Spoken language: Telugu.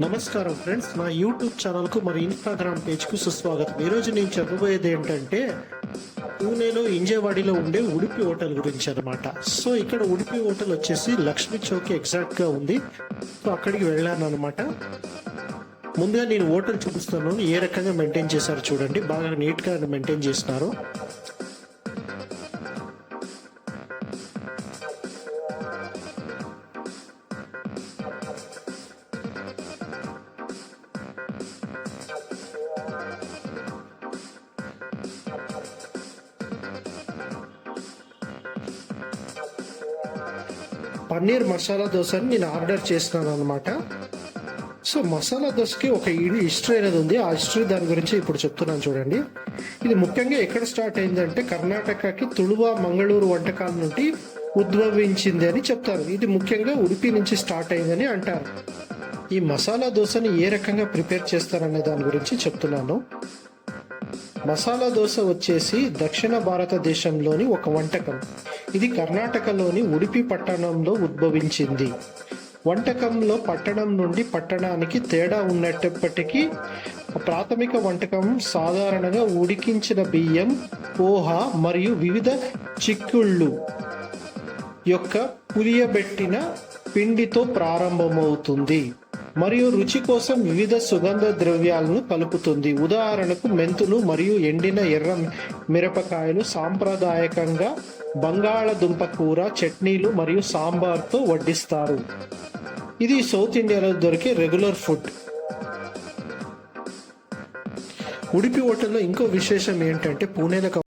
నమస్కారం ఫ్రెండ్స్, నా యూట్యూబ్ ఛానల్కు మరి ఇన్స్టాగ్రామ్ పేజ్కు సుస్వాగతం. ఈరోజు నేను చెప్పబోయేది ఏంటంటే పూణేలో ఇంజేవాడిలో ఉండే ఉడిపి హోటల్ గురించి అనమాట. సో ఇక్కడ ఉడిపి హోటల్ వచ్చేసి లక్ష్మీ చౌక్ ఎగ్జాక్ట్గా ఉంది. సో అక్కడికి వెళ్ళాను అనమాట. ముందుగా నేను హోటల్ చూపిస్తున్నాను, ఏ రకంగా మెయింటైన్ చేశారు చూడండి. బాగా నీట్గా మెయింటైన్ చేసినారు. పన్నీర్ మసాలా దోశని నేను ఆర్డర్ చేసినాను అనమాట. సో మసాలా దోశకి ఒక హిస్టరీ అనేది ఉంది. ఆ హిస్టరీ దాని గురించి ఇప్పుడు చెప్తున్నాను చూడండి. ఇది ముఖ్యంగా ఎక్కడ స్టార్ట్ అయిందంటే కర్ణాటకకి తుళువ మంగళూరు వంటకాల నుండి ఉద్భవించింది అని చెప్తారు. ఇది ముఖ్యంగా ఉడిపి నుంచి స్టార్ట్ అయిందని అంటారు. ఈ మసాలా దోశని ఏ రకంగా ప్రిపేర్ చేస్తారనే దాని గురించి చెప్తున్నాను. మసాలా దోశ వచ్చేసి దక్షిణ భారతదేశంలోని ఒక వంటకం. ఇది కర్ణాటకలోని ఉడిపి పట్టణంలో ఉద్భవించింది. వంటకంలో పట్టణం నుండి పట్టణానికి తేడా ఉన్నప్పటికీ ప్రాథమిక వంటకం సాధారణంగా ఉడికించిన బియ్యం, పోహ మరియు వివిధ చిక్కుళ్ళు యొక్క పులియబెట్టిన పిండితో ప్రారంభమవుతుంది మరియు రుచి కోసం వివిధ సుగంధ ద్రవ్యాలను కలుపుతుంది. ఉదాహరణకు మెంతులు మరియు ఎండిన ఎర్ర మిరపకాయలు సాంప్రదాయకంగా బంగాళదుంప కూర, చట్నీలు మరియు సాంబార్తో వడ్డిస్తారు. ఇది సౌత్ ఇండియాలో దొరికే రెగ్యులర్ ఫుడ్. ఉడిపి హోటల్లో ఇంకో విశేషం ఏంటంటే పూణేలో